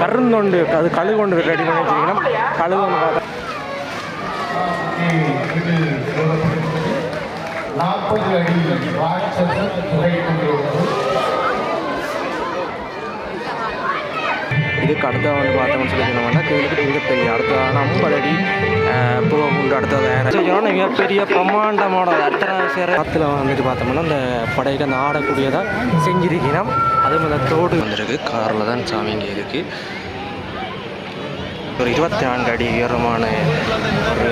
மருந்துண்டு அது கழுகு கொண்டு ரெடி பண்ணி வச்சுக்கணும். கழுகு ஒன்று பார்த்தா 40 அடி ராட்சச துறை இதுக்கு அடுத்த வந்து பார்த்தோம்னு சொல்லிக்கணும்னா கோயிலுக்கு மிகப்பெரிய அடுத்ததான 50 அடி பூவை கொண்டு அடுத்தது மிகப்பெரிய பிரம்மாண்டமான அர்த்தனை சேர காற்றுல வந்துட்டு பார்த்தோம்னா அந்த படைக்கு அந்த ஆடக்கூடியதாக செஞ்சிருக்கணும். அதுவும் அந்த தோடு வந்துருக்கு. காரில் தான் சாமி இங்கே இருக்குது. ஒரு 24 அடி உயரமான ஒரு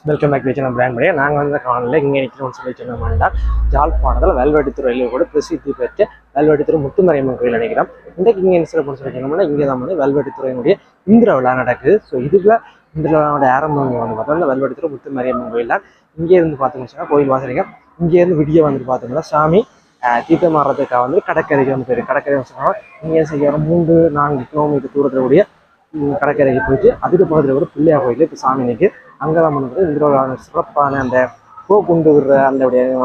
வெல்கம் பேக் வச்சு நம்ம பிராண்ட் பண்ணியே நாங்கள் வந்து காணல இங்கே நிற்கிறோம்னு சொல்லி சொன்னோம்னா யாழ்ப்பாணத்தில் வேல்வெட்டித்துறையில் கூட பிரசித்தி பெற்ற வேல்வெட்டித்துறை முத்துமாரியம்மன் கோயில் நினைக்கிறோம். இன்றைக்கு இங்கே என்ன சிறப்புன்னு சொல்லி சொன்னோம்னா இங்கே தான் வந்து வேல்வெட்டித்துறையினுடைய இந்திர விழா நடக்குது. ஸோ இதுக்குள்ள இந்திர விழாவோட ஆரம்பம் வந்து பார்த்தோம்னா இந்த வேல்வெட்டித்துறை முத்துமாரியம்மன் கோயில் தான். இங்கே இருந்து பார்த்தோம்னு சொன்னால் கோயில் வாசலிங்க இங்கேருந்து விடிய வந்துட்டு பார்த்தோம்னா சாமி தீர்த்தம் மாறுறதுக்காக வந்து கடற்கரைக்கு வந்து போயிருக்கு. கடற்கரை சொன்னால் இங்கே செய்ய 3-4 கிலோமீட்டர் தூரத்தில் கூடிய கடற்கரைக்கு போயிட்டு அதுக்கு பக்கத்தில் கூட பிள்ளையா கோயில் இப்போ சாமி நிற்கு அங்கே தான் வந்து இந்த சிறப்பான அந்த குண்டு விடுற அந்த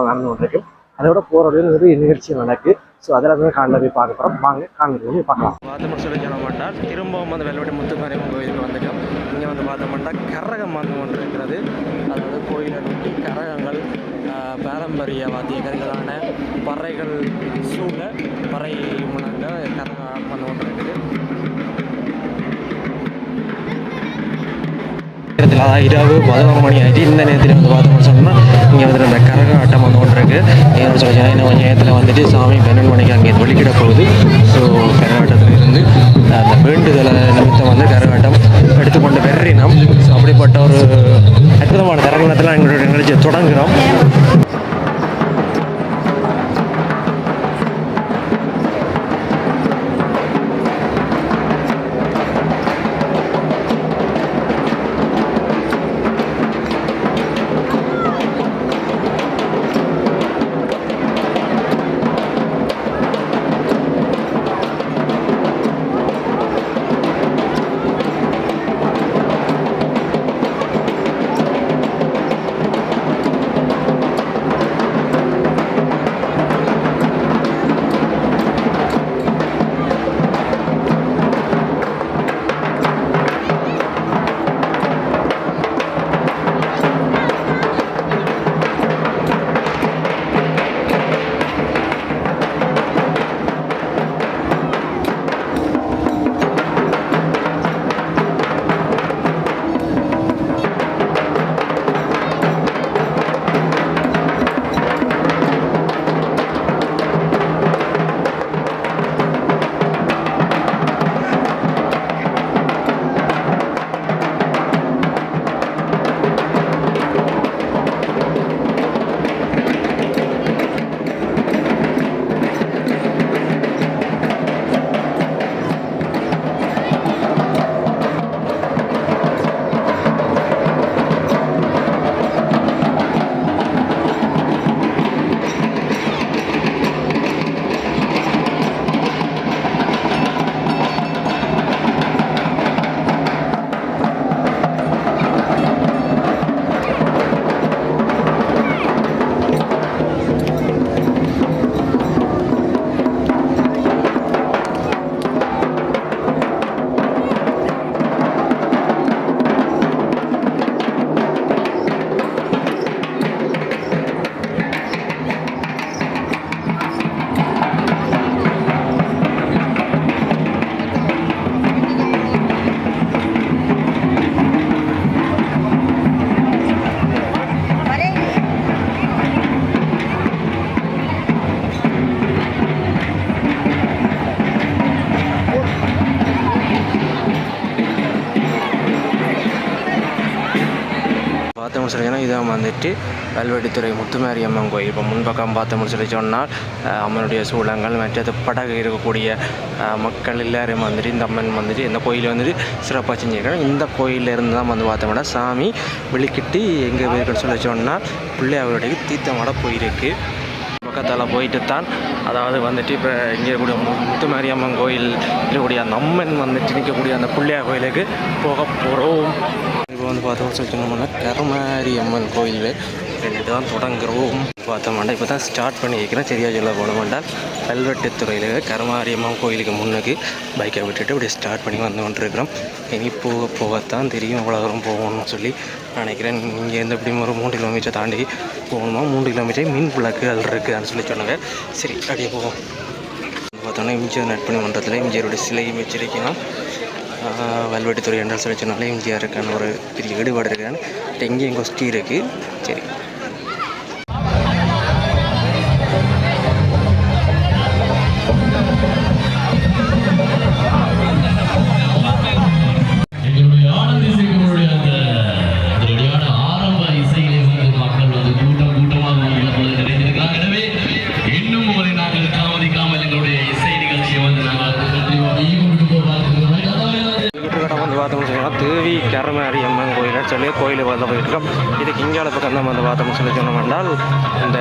நடந்து இருக்கு. அதோட போகிற நிறைய நிகழ்ச்சி நடக்கு. ஸோ அதில் வந்து காலையில் போய் பார்க்க போகிறோம். வாங்க காலையில் போய் பார்க்கலாம். பார்த்தோம்னு சொல்லி சொல்ல மாட்டால் திரும்பவும் வந்து வெள்ளவெட்டி முத்துமாரியம்மன் கோயிலுக்கு வந்துட்டோம். இங்கே வந்து பார்த்தோம்னா கரகம் வந்து ஒன்று இருக்கிறது. அதாவது கோயிலை நோக்கி கரகங்கள் பாரம்பரிய வாத்திய கருகளான பறைகள் சூழ பறை முழங்க கரகம் வந்து ஒன்று இருக்குது. இரவு 11 மணி ஆகிடுச்சு. இந்த நேரத்தில் வந்து பார்த்தோம்னு சொன்னால் இங்கே வந்துட்டு அந்த கரக ஆட்டம் வந்து ஒன்று இருக்குது. ஏன்னு சொல்லி இன்னும் கொஞ்சம் நேரத்தில் வந்துட்டு சாமி 12 மணிக்கு அங்கே வெளிக்கிட போகுது. ஸோ கரகாட்டத்தில் இருந்து அந்த வேண்டுதலை நிமித்தம் வந்து கரகாட்டம் எடுத்துக்கொண்டு வெறினோம். ஸோ அப்படிப்பட்ட ஒரு அற்புதமான தரங்கத்தில் எங்களுடைய நிகழ்ச்சியை தொடங்குகிறோம். பார்த்தோம்னு சொல்லி இதான் வந்துட்டு வேல்வெட்டித்துறை முத்துமாரியம்மன் கோயில். இப்போ முன்பக்கம் பார்த்தோம்னு சொல்லி சொன்னால் அம்மனுடைய சூளங்கள் மற்றது படகு இருக்கக்கூடிய மக்கள் எல்லாரும் வந்துட்டு இந்த அம்மன் வந்துட்டு இந்த கோயிலை வந்துட்டு சிறப்பாக செஞ்சுருக்காங்க. இந்த கோயிலிருந்து தான் வந்து பார்த்தோம்னா சாமி வெளிக்கிட்டு எங்கே போயிருக்குன்னு சொல்லி சொன்னால் பிள்ளையாருடைய தீர்த்தமாட போயிருக்கு. பக்கத்தால் போயிட்டு தான் அதாவது வந்துட்டு இப்போ இங்கே இருக்கக்கூடிய முத்துமாரியம்மன் கோயில் இருக்கக்கூடிய அந்த அம்மன் வந்துட்டு நிற்கக்கூடிய அந்த பிள்ளையார் கோயிலுக்கு போக போகிறோம். இப்போ வந்து பார்த்தோம் சொன்னோம்னா கருமாரியம்மன் கோயில் ரெண்டு தான் தொடங்குறோம். பார்த்தோம்னா இப்போ தான் ஸ்டார்ட் பண்ணி வைக்கிறேன். சரியாக சொல்ல போனோம்னா கல்வெட்டுத்துறையில் கருமாரியம்மன் கோயிலுக்கு முன்னுக்கு பைக்கை விட்டுட்டு இப்படி ஸ்டார்ட் பண்ணி வந்து கொண்டிருக்கிறோம். இனி போகத்தான் தெரியும் எவ்வளோ தூரம் போகணும்னு சொல்லி நினைக்கிறேன். இங்கேருந்து இப்படி ஒரு 3 கிலோமீட்டர் தாண்டி போகணுமா, 3 கிலோமீட்டர் மின் விளக்குகள் இருக்குதுன்னு சொல்லி சொன்னாங்க. சரி அப்படியே போவோம். பார்த்தோன்னா எம்ஜிஆர் நட்பணி மன்றத்தில் எம்ஜிஆருடைய சிலையும் வச்சிருக்கணும். வல்வெட்டித்துறை என்றால் சொல்லி சொன்னாலே எம்ஜிஆருக்கான ஒரு பெரிய ஈடுபாடு இருக்கான்னு எங்கேயும் கொஸ்டி இருக்குது. சரி தேவி கருமாரியம்மன் கோயில்னு சொல்லி கோயிலுக்கு வந்து போயிருக்கோம். இதுக்கு இங்கால பக்கம் தான் வந்து பார்த்தோம்னு சொல்லி சொன்னோம் என்றால் இந்த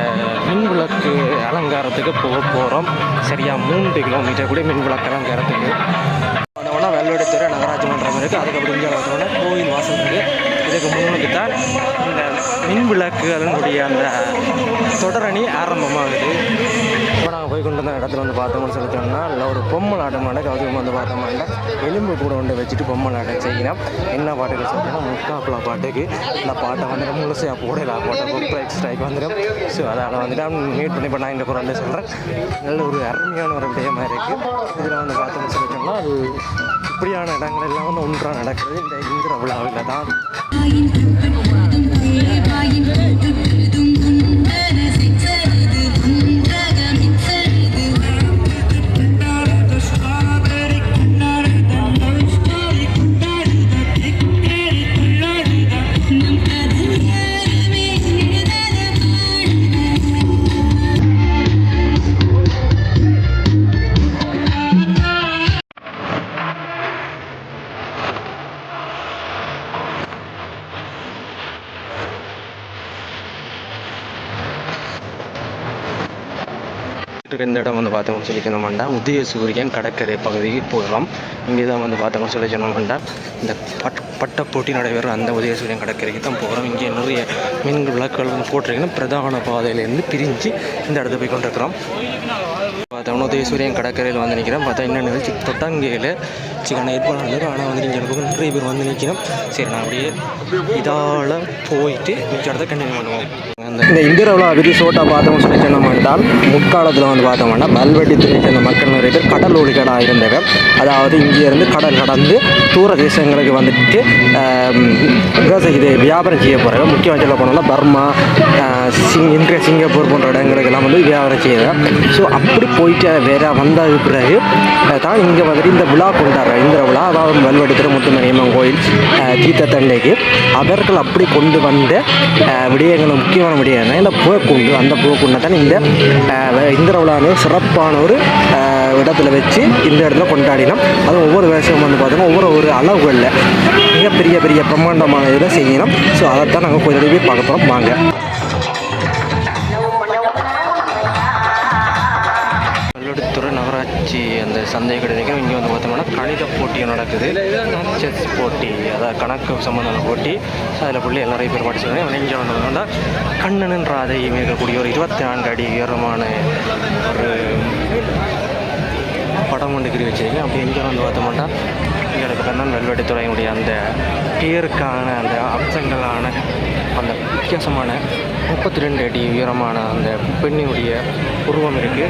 மின் விளக்கு அலங்காரத்துக்கு போகிறோம். சரியாக 3 கிலோமீட்டர் கூட மின் விளக்கு அலங்காரத்துக்கு வந்தோம்னா வெல்வெட்டித்துறை நகராட்சி மன்றம் இருக்குது. அதுக்கப்புறம் இங்கே வந்தோம்னா கோயில் வாசல் இருக்குது. இதுக்கு முன்னுக்கு தான் இந்த மின் விளக்குகளினுடைய அந்த தொடரணி ஆரம்பமாகுது. இப்போ நாங்கள் போய் கொண்டு வந்த இடத்துல வந்து பார்த்தோம்னு சொல்லி சொன்னால் இல்லை ஒரு பொம்மலாட்டம் நடக்கு. அதுக்கு வந்து பார்த்தோம்னா எலும்பு கூட கொண்டு வச்சுட்டு பொம்மலாட்டம் செய்யணும். என்ன பாட்டுக்கு சொல்லிட்டோம்னா முக்காப்பில் பாட்டுக்கு இந்த பாட்டை வந்துட்டு முழுசையாக போடல போட்ட புக் ஸ்ட்ரைக் வந்துடும். ஸோ அதில் வந்துட்டு மீட் பண்ணி இப்போ நான் இந்த குரலில் சொல்கிறேன். நல்ல ஒரு அருமையான ஒரு விடயமாக இருக்குது. இதில் வந்து பார்த்தோம்னு சொல்லி சொன்னால் அது இப்படியான இடங்கள் எல்லாம் வந்து ஒன்றாக நடக்குது இந்த இந்திர விழாவில் தான். இந்த இடம் வந்து பார்த்தோம்னு சொல்லி சொன்னோம்னா உதயசூரியன் கடற்கரை பகுதிக்கு போகலாம். இங்கே தான் வந்து பார்த்தோம்னு சொல்லி சொன்னோம்னா இந்த பட்ட போட்டி நடைபெறும் அந்த உதயசூரியன் கடற்கரைக்கு தான் போகிறோம். இங்கே நிறைய மின் விளக்குகள் வந்து போட்டிருக்கணும். பிரதான பாதையிலேருந்து பிரிஞ்சு இந்த இடத்த போய் கொண்டிருக்கிறோம். பார்த்தோம்னா உதயசூரியன் கடற்கரையில் வந்து நிற்கிறோம். பார்த்தா என்ன நிகழ்ச்சி தொட்டாங்கையில் சிக்கன ஏற்பாடு நடந்தது. ஆனால் வந்து இங்கே இருக்கும் நிறைய பேர் வந்து நிற்கிறோம். சரி நான் அப்படியே இதால் போயிட்டு மிச்ச இடத்த கண்டினியூ பண்ணுவோம். இந்த இந்திர விழா ரிசோர்ட்டை பார்த்தோம்னு சொல்லி சொன்னோம்னால் முற்காலத்தில் வந்து பார்த்தோம்னா வல்வெட்டித்துறை சேர்ந்த மக்கள் நிறைய பேர் கடல் ஒளிகளாக இருந்தவர். அதாவது இங்கேருந்து கடல் கடந்து தூர தேசங்களுக்கு வந்துட்டு இது வியாபாரம் செய்ய போகிறாங்க. முக்கியமாக சொல்ல போனோம்னா பர்மா, இன்றைய சிங்கப்பூர் போன்ற இடங்களுக்கெல்லாம் வந்து வியாபாரம் செய்கிறாங்க. ஸோ அப்படி போயிட்டு வேற வந்த பிறகு தான் இங்கே வந்துட்டு இந்த விழா கொண்டாடுறாங்க. இந்திர விழா அதாவது வல்வெட்டித்துறை முத்துமாரியம்மன் கோயில் தீர்த்தத்தண்டைக்கு அவர்கள் அப்படி கொண்டு வந்த விடயங்களை முக்கியமான விடயம் இந்த புகைக்குண்டு. அந்த புகைக்குண்டை தான் இந்த இந்திர விழாவை சிறப்பான ஒரு இடத்துல வச்சு இந்த இடத்துல கொண்டாடினோம். அதுவும் ஒவ்வொரு வருஷம் வந்து பார்த்தோம்னா ஒவ்வொரு அளவுகளில் மிகப்பெரிய பெரிய பிரம்மாண்டமான இதில் செய்யணும். ஸோ அதைத்தான் நாங்கள் கோயிலுக்கு போய் பார்க்க போகிறோம். வாங்க. வல்வெட்டித்துறை நகராட்சி அந்த சந்தை கிடைக்கும். இங்கே வந்து பார்த்தோம்னா கணித போட்டி நடக்குது. செஸ் போட்டி, அதாவது கணக்கு சம்பந்தமான போட்டி. அதில் புள்ளி நிறைய பேர் பார்ட்டிசிபேட். இங்கே வந்தோம்னா கண்ணனின் ராதையும் இருக்கக்கூடிய ஒரு 24 அடி உயரமான ஒரு படம் ஒன்று கிரி வச்சிருக்கேன். அப்படி இங்கே வந்து பார்த்தோம்னா இங்கே பக்கம் தான் வெல்வெட்டித்துறையினுடைய அந்த பேருக்கான அந்த அம்சங்களான அந்த வித்தியாசமான 32 அடி உயரமான அந்த பெண்ணினுடைய உருவம் இருக்குது.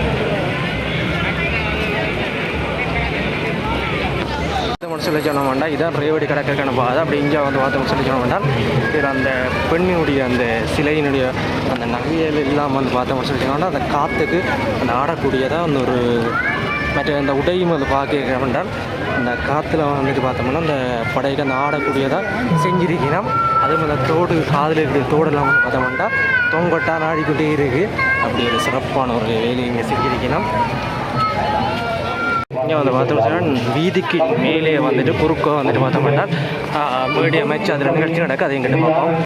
சொல்லி சொன்னோம்னா இதான் ரேவடி கடற்கரைக்கான பாதை. அப்படி இங்கே வந்து பார்த்தோம்னு சொல்லி சொன்னோம்னா இதில் அந்த பெண்ணினுடைய அந்த சிலையினுடைய அந்த நகையல் இல்லாமல் வந்து பார்த்தோம்னு சொல்லி சொன்னோம்னா அந்த காற்றுக்கு அந்த ஆடக்கூடியதாக அந்த ஒரு மற்ற அந்த உடையும் வந்து பார்க்க வேண்டாம். அந்த காற்றுல வந்துட்டு பார்த்தோம்னா அந்த படைக்கு அந்த ஆடக்கூடியதாக செஞ்சிருக்கணும். அதுவும் அந்த தோடு காதில் இருக்கிற தோடெல்லாம் வந்து பார்த்தோம்னா தொங்கொட்டா நாடிக்கிட்டே இருக்குது. அப்படி ஒரு சிறப்பான ஒரு வேலையை இங்கே செஞ்சிருக்கணும். இங்கே வந்து பார்த்தோம்னா வீதிக்கு மேலே வந்துட்டு குறுக்க வந்துட்டு பார்த்தோம்னா மீடியா மேட்ச் அதில் நிகழ்ச்சி நடக்க அதையும் கண்டு பார்ப்போம்.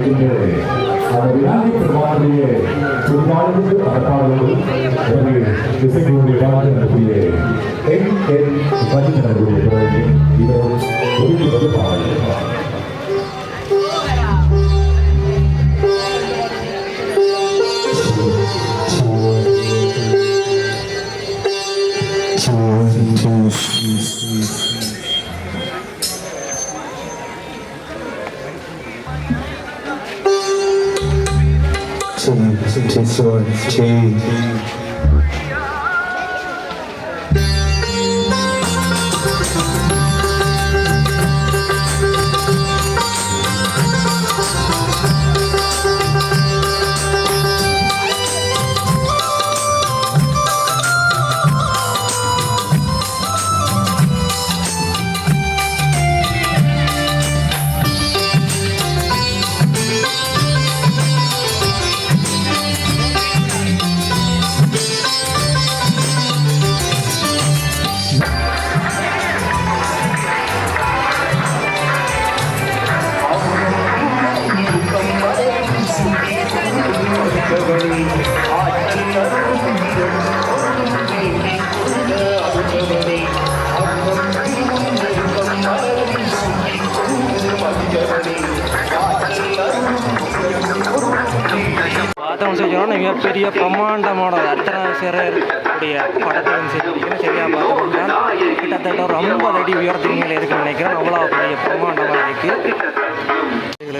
மிகப்பெரிய பிரம்மாண்டமான அத்தனை சேரக்கூடிய படத்தையும் சேர்த்துக்கணும். சரியாக பார்த்தோம்னா கிட்டத்தட்ட ஒரு 50 அடி உயரத்துக்கு மேலே இருக்குன்னு நினைக்கிறேன். அவ்வளோ பெரிய பிரம்மாண்டமாக இருக்குது.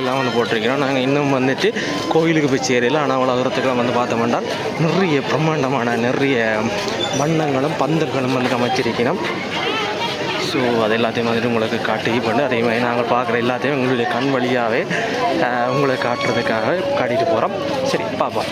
எல்லாம் வந்து போட்டிருக்கிறோம். நாங்கள் இன்னும் வந்துட்டு கோயிலுக்கு போய் சேரையில், ஆனால் அவ்வளோ தூரத்துக்குலாம் வந்து பார்த்தோம்னா நிறைய பிரம்மாண்டமான நிறைய வண்ணங்களும் பந்தல்களும் வந்து அமைச்சிருக்கிறோம். ஸோ அது எல்லாத்தையும் வந்துட்டு உங்களுக்கு காட்டி பண்ணி அதே மாதிரி நாங்கள் பார்க்குற எல்லாத்தையும் உங்களுடைய கண் வழியாகவே உங்களுக்கு காட்டுறதுக்காக காட்டிட்டு போகிறோம். சரி பாப்பா.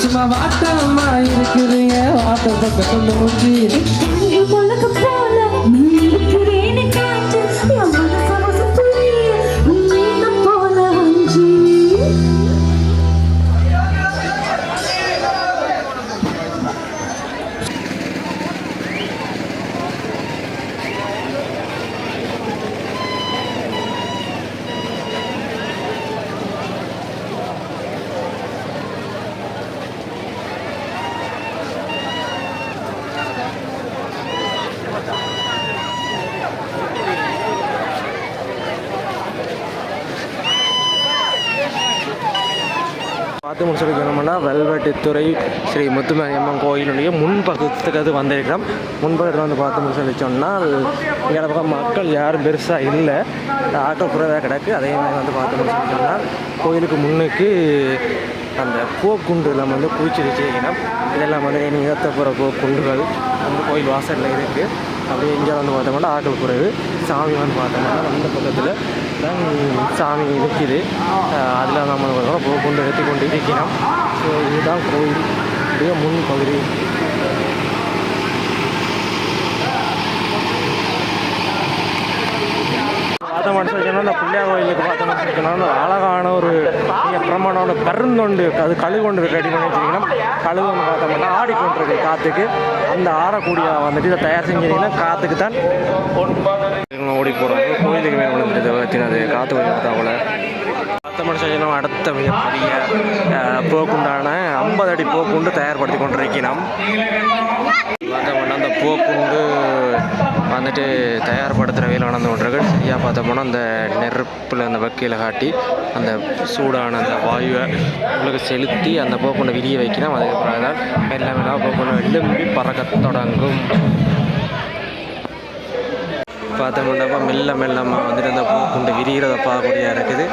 சும்மா வாட்டமா இருக்கிறீங்க வாட்ட பக்கத்துல மூஞ்சி பார்த்து முடிச்சிருக்கணும்னா வெல்வெட்டித்துறை ஸ்ரீ முத்துமாரியம்மன் கோயிலுடைய முன்பக்கத்துக்கு அது வந்திருக்கிறோம். முன்பக்கத்தில் வந்து பார்த்து முடிச்சோன்னா இங்கே பக்கம் மக்கள் யாரும் பெருசாக இல்லை, ஆட்டோ குறைவாக கிடக்கு. அதே மாதிரி வந்து பார்த்து முடிச்சோன்னா கோயிலுக்கு முன்னுக்கு அந்த போக்குண்டு எல்லாம் வந்து குளிச்சு வச்சுருக்கணும். இதெல்லாம் வந்து நிகழ்த்த போகிற போக்குண்டுகள் வந்து கோயில் வாசலில் இருக்குது. அப்படியே இங்கே வந்து பார்த்தோம்னா ஆக்கள் குறைவு. சாமி வந்து பார்த்தோம்னா அந்த பக்கத்தில் தான் சாமி நிற்கிது. அதில் நம்ம போக்குண்டு எடுத்து கொண்டு இருக்கிறோம். ஸோ இதுதான் கோயில் முன் பகுதி. பார்த்தோம்னா சொல்லணும் அந்த பிள்ளையார் கோயிலுக்கு பார்த்தோம்னு சொல்லணும் அந்த அழகான ஒரு மிக பிரமாணமான பருந்தொண்டு அது கழுகொண்டு ரெடி பண்ணி வச்சுருக்கீங்கன்னா கழுகுன்னு பார்த்தோம்னா ஆடிக்கொண்டிருக்கு காற்றுக்கு அந்த ஆடக்கூடிய வந்துட்டு இதை தயார் செஞ்சிங்கன்னா காற்றுக்கு தான் ஓடி போகிறாங்க கோயிலுக்கு மேலே விழுந்துட்டு வச்சினது காற்று கொஞ்சம் தகவலை பார்த்தோம்னு சொல்லணும் அடுத்த மிகப்பெரிய போக்குண்டான 50 அடி போக்குண்டு தயார்படுத்தி கொண்டிருக்கணும் பார்த்தோம்னா அந்த போக்குண்டு வந்துட்டு தயார்படுத்துகிற வேலை நடந்து கொண்டிருக்கு சரியாக பார்த்தோம்னா அந்த நெருப்பில் அந்த வக்கையில் காட்டி அந்த சூடான அந்த வாயுவை உங்களுக்கு செலுத்தி அந்த போக்குண்டை விரிய வைக்கணும் அதுக்கப்புறம் தான் மெல்ல மெல்ல போக்குண்டு எழும்பி பறக்க தொடங்கும் பார்த்தோம்னாப்பா மெல்ல மெல்லமாக வந்துட்டு அந்த பூக்குண்டு விரிகிறத பார்க்கக்கூடியா இருக்குது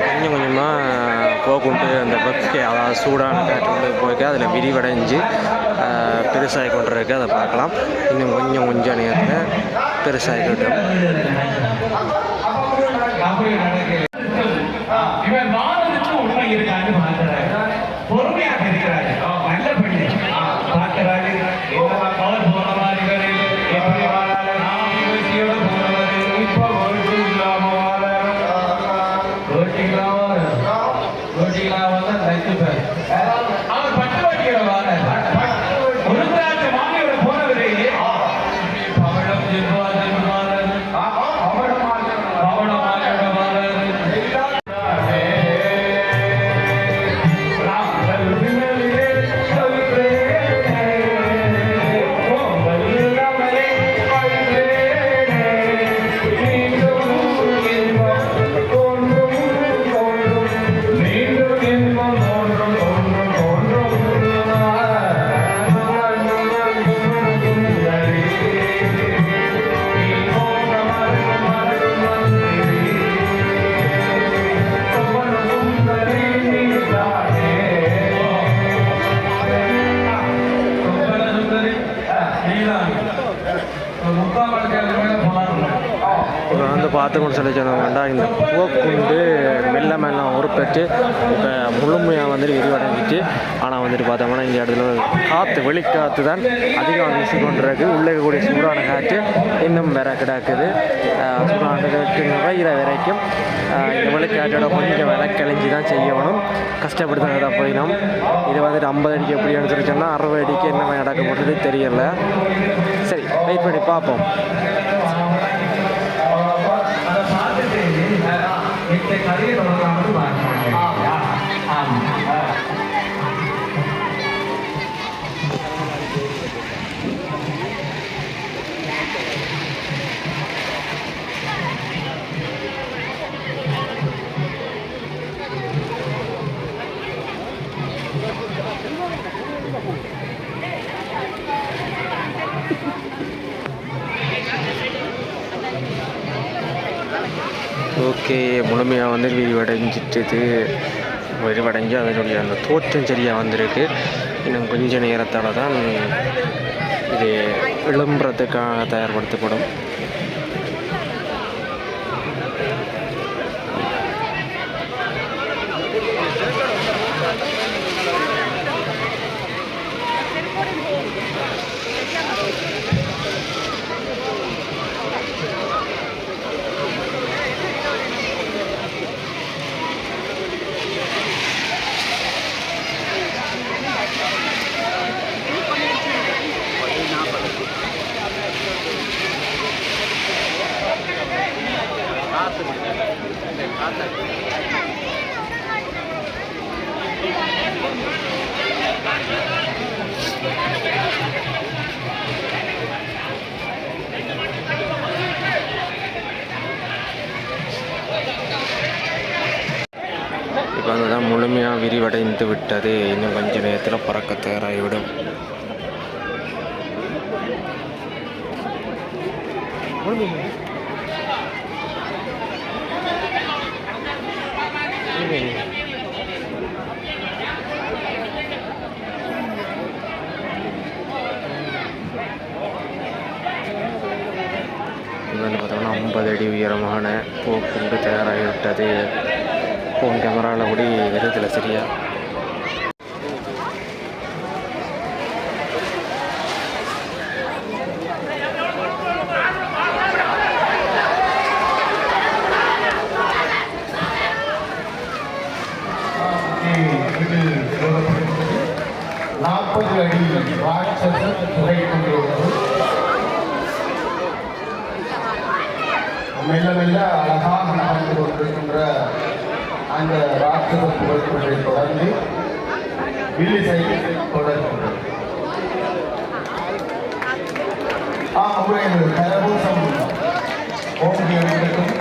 கொஞ்சம் கொஞ்சமாக போக்குண்டு அந்த பக்கை அதாவது சூடான காற்று போய்க்க அதில் விரிவடைஞ்சு பெருசாகி கொண்டிருக்கு அதை பார்க்கலாம் இன்னும் கொஞ்சம் நேரத்தில் பெருசாகிக்கிட்டோம் பொறுமையாக இருக்கிறாரு நல்ல பெண்ணு பார்க்கிறாரு அவர் போன மாதிரி எப்படி வாழாத நாம் யோசியோட போனவர் இப்போ ஓட்டு இல்லாம ஓட்டிக்கலாம் வந்து தைச்சுப்பார் அவர் பட்டு வட்டியோட வாழ ஒரு திராட்சை மாமியோட போனவரே பவளம் இப்போ வந்து பார்த்துக்கணும்னு சொல்லி சொன்னோம்னா இந்த போக்குண்டு மெல்ல மெல்ல உருப்பெற்று இப்போ முழுமையாக வந்துட்டு விரிவடைஞ்சிச்சு ஆனால் வந்துட்டு பார்த்தோம்னா இந்த இடத்துல காற்று வெளிக்காற்று தான் அதிகம் வீசிக்கொண்டிருக்கு உள்ளே இருக்கக்கூடிய சூடான காற்று இன்னும் வேற கிடக்குது சூடான காற்று நிறைகிற வரைக்கும் இந்த வெளிக்காற்றோட கொஞ்சம் விளக்கழிஞ்சி தான் செய்யணும் கஷ்டப்படுத்துறதா போயிடும் இது வந்துட்டு 50 அடிக்கு எப்படின்னு சொல்லி சொன்னால் 60 அடிக்கு என்ன நடக்க போகிறது தெரியல சரி வெயிட் பண்ணி பார்ப்போம் ஓகே முழுமையாக வந்து விரிவடைஞ்சு அதனுடைய அந்த தோற்றம் சரியாக வந்திருக்கு இன்னும் கொஞ்ச நேரத்தால் தான் இது எழும்புறதுக்காக தயார்படுத்தப்படும் இப்போ அதுதான் முழுமையாக விரிவடைந்து விட்டது இன்னும் கொஞ்ச நேரத்தில் பறக்க தயாராகிவிடும் இது பார்த்தோம்னா 50 அடி உயரமான போக்குண்டு தயாராகிவிட்டது ஃபோன் கேமராவில் கூட வருதில்லை சரியா 40 அடி ராட்சச குகை கொண்டுள்ளது. மெல்ல மெல்ல அழகாக நடந்து கொண்டிருக்கின்ற அந்த ராட்சச குகை கொண்டை தொடர்ந்து வில்லிசை தொடர்கின்றது. உரையில் கரபூசம் ஓங்கி இருக்கும்.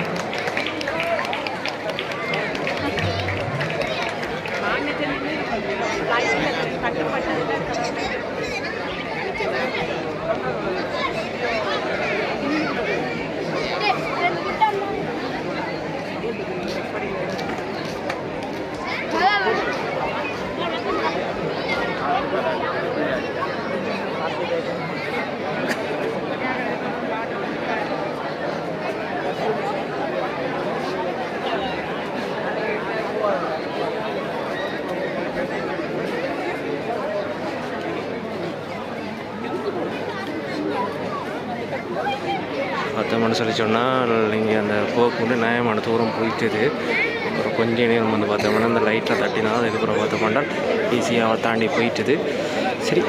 பார்த்தோம்னு சொல்லி சொன்னால் இங்கே அந்த போக்கு நியாயமான தூரம் போயிட்டுது. அப்புறம் கொஞ்ச நேரம் வந்து பார்த்தோம்னா அந்த லைட்டில் தட்டினா அதுக்கப்புறம் பார்த்தோம்னா ஈஸியாக தாண்டி போயிட்டுது. சரி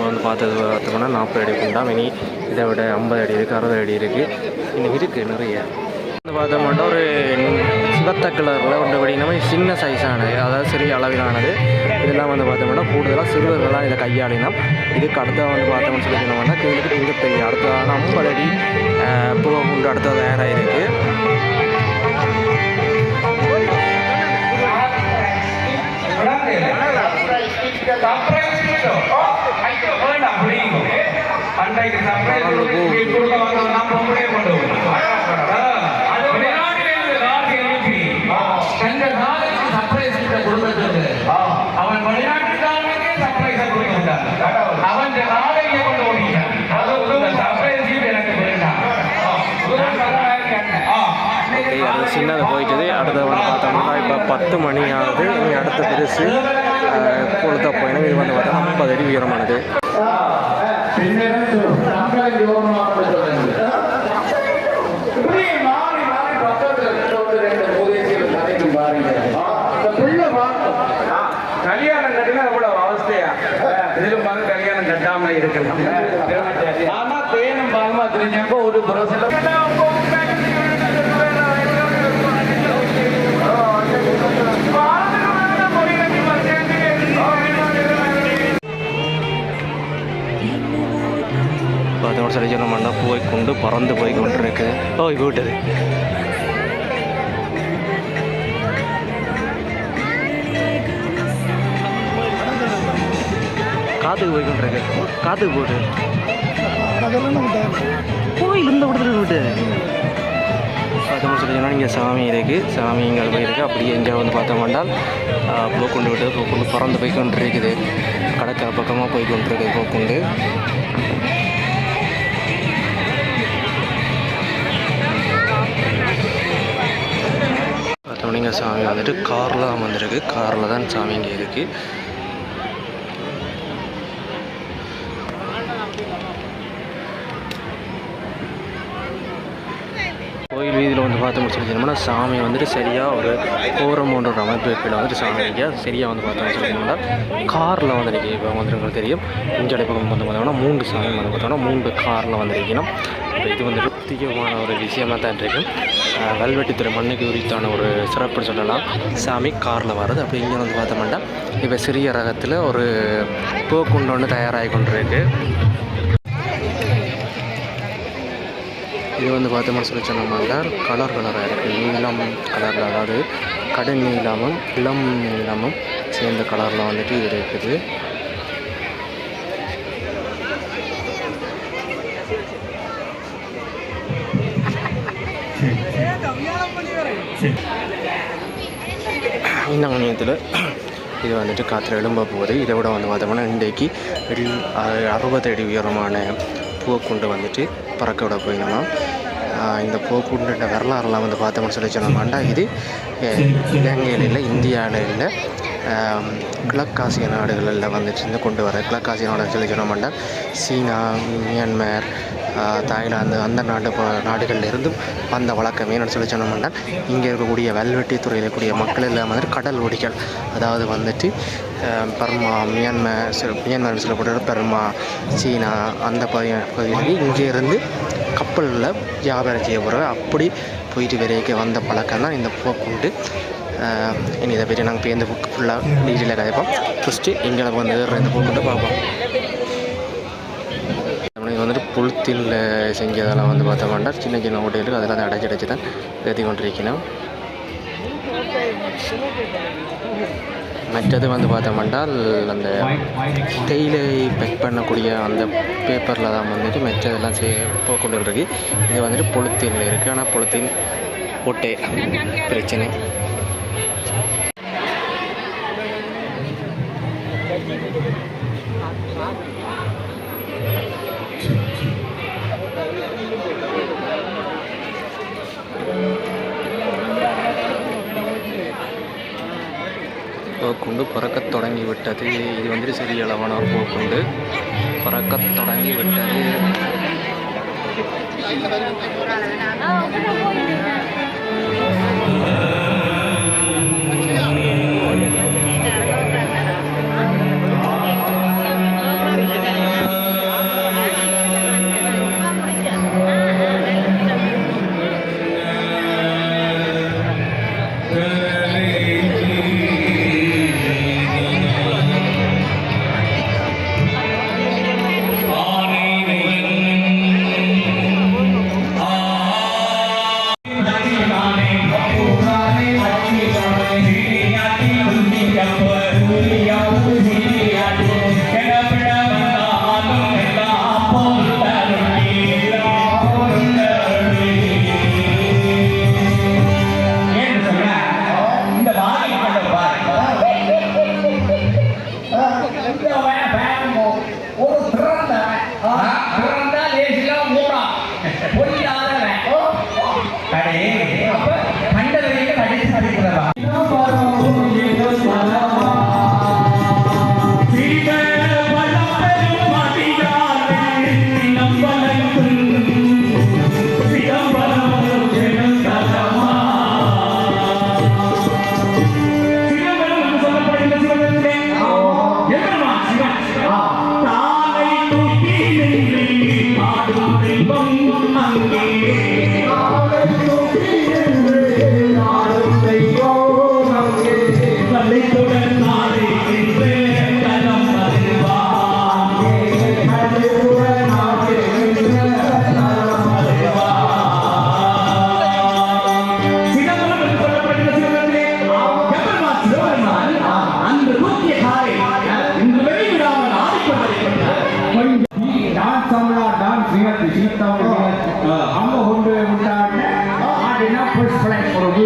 வந்து பார்த்தோம்னா 40 அடி உண்டாம். இனி இதை விட 50 அடி இருக்குது, 60 அடி இருக்குது, இன்னும் இருக்குது நிறைய. வந்து பார்த்தோம்னா ஒரு சிவத்த கலரில் ஒன்றபடி நம்ம சின்ன சைஸானது, அதாவது சிறிய அளவிலானது. இதெல்லாம் வந்து பார்த்தோம்னா கூடுதலாக சிறுவர்கள்லாம் இதை கையாளினோம். இதுக்கு அடுத்த வந்து பார்த்தோம்னு சொல்லி சொன்னோம்னா கேளுக்கு இங்கே பெரிய அடுத்ததான 50 அடி புகை குண்டு அடுத்தது தயாராக இருக்குது. அவன் வெளிநாட்டுக்காரனுக்கே சர்ப்ரைஸா கொடுக்கின்றான். அவன் நாளைக்கு கொண்டு ஓடிட்டான். அது சின்னது போயிட்டது. அடுத்த வந்து பார்த்தோம்னா இப்போ 10 மணி ஆகுது. இனி அடுத்த பெருசு கொளுத்த போயினா இது வந்து பார்த்தா 50 அடி உயரமானது. கல்யாணம் கட்டினா அவ்வளவு அவஸ்தையா இதிலும் பாருங்க, கல்யாணம் கட்டாம இருக்கலாம். ஆனா தேனும் பாகமா தெரிஞ்சப்போ ஒரு புரோசில பார்த்தோம் சொல்லி சொன்னோம்னா பூவை கொண்டு பறந்து போய் கொண்டிருக்கு. விட்டது காற்றுக்கு போய் கொண்டிருக்கு. காற்றுக்கு போட்டு கோயில் இந்த விடத்துல விட்டு பார்த்தோம்னு சொல்லி சொன்னால் இங்கே சாமி இருக்குது. சாமி இங்கே போயிருக்கு. அப்படியே எங்கே வந்து பார்த்தோம்னா போக்குண்டு விட்டு போக்குண்டு பறந்து போய் கொண்டு இருக்குது. கடற்கரை பக்கமாக போய் கொண்டிருக்கு போக்குண்டு. பார்த்தோம்னா இங்கே சாமி வந்துட்டு காரில் தான் வந்திருக்கு. காரில் தான் சாமி இங்கே இருக்குது. கோயில் வீதியில் வந்து பார்த்து முடிச்சிருந்தோம்னா சாமி வந்துட்டு சரியாக ஒரு கோரமோன்ற ஒரு அமைப்பு கீழே வந்துட்டு சாமிக்கு சரியாக வந்து பார்த்தோம்னு சொல்லியிருந்தோம்னா காரில் வந்துருக்கு. இப்போ வந்துருங்களுக்கு தெரியும். இங்கே பக்கம் வந்து பார்த்தோம்னா 3 சாமி வந்து பார்த்தோம்னா 3 காரில் வந்துருக்கணும். இப்போ இது வந்துட்டு முக்கியமான ஒரு விஷயமாக தான் இருக்கும். வெல்வெட்டித்துறை மண்ணுக்கு உரித்தான ஒரு சிறப்புன்னு சொல்லலாம். சாமி காரில் வர்றது. அப்படி இங்கே வந்து பார்த்தோம்னா இப்போ சிறிய ரகத்தில் ஒரு போக்குண்டு ஒன்று தயாராகி கொண்டிருக்கு. இது வந்து பார்த்தோம்னு சொல்லி சொன்னோம்னா கலராக இருக்குது. நீளம் கலரில், அதாவது கடும் நீளமும் இளம் நீளமும் சேர்ந்த கலரில் வந்துட்டு இது இருக்குது. இந்த மணியத்தில் இது வந்துட்டு காற்றுல எழும்ப போகுது. இதை விட வந்து பார்த்தோம்னா இன்றைக்கு 60 அடி உயரமான பூக்குண்டு வந்துட்டு பறக்க விட போயிடணும். இந்த பூக்குண்டுன்ற வரலாறுலாம் வந்து பார்த்தோம்னு சொல்லி சொன்னோம்னா இது இலங்கையில் இல்லை, இந்தியாவில் இல்லை, கிழக்காசிய நாடுகளில் வந்துட்டு கொண்டு வர. கிழக்காசிய நாடுன்னு சொல்லி சொன்னோம்னா சீனா, மியான்மர், தாய்லாந்து அந்த நாடுகளில் இருந்தும் அந்த வழக்கம் என்னென்னு சொல்லி சொன்னோம்னா இங்கே இருக்கக்கூடிய வெல்வெட்டி துறையில் இருக்கக்கூடிய மக்கள் எல்லாம் வந்து கடல் ஓடிகள், அதாவது வந்துட்டு பர்மா, மியான்மர் சொல்லப்படுற பர்மா, சீனா அந்த பகுதிகளுக்கு இங்கே இருந்து கப்பலில் வியாபாரம் செய்ய போகிற அப்படி போயிட்டு வரைக்கும் வந்த பழக்கம் தான் இந்த போக்குண்டு. இனி இதை பற்றி நாங்கள் போய் இந்த புக்கு ஃபுல்லாக டீட்டெயிலாக கதைப்போம். ஃபஸ்ட்டு இங்கே வந்து இந்த போக்குண்டு பார்ப்போம். இது வந்துட்டு புளுத்தில் செஞ்சதெல்லாம் வந்து பார்த்தோம்னா சின்ன சின்ன ஹோட்டலுக்கு அதெல்லாம் அடைச்சி தான் எழுதி கொண்டிருக்கணும். மற்றது வந்து பார்த்தோம்னா அந்த தேயிலை பேக் பண்ணக்கூடிய அந்த பேப்பரில் தான் வந்துட்டு மற்றதெல்லாம் கொண்டு இருக்கு. இது வந்துட்டு பொலித்தீன் இருக்குது. ஆனால் பொலித்தீன் ஓட்டை பிரச்சனை. போக்குண்டு பறக்கத் தொடங்கி விட்டது. இது வந்துட்டு சிறிய அளவான ஒரு போக்குண்டு பறக்கத் தொடங்கி விட்டது.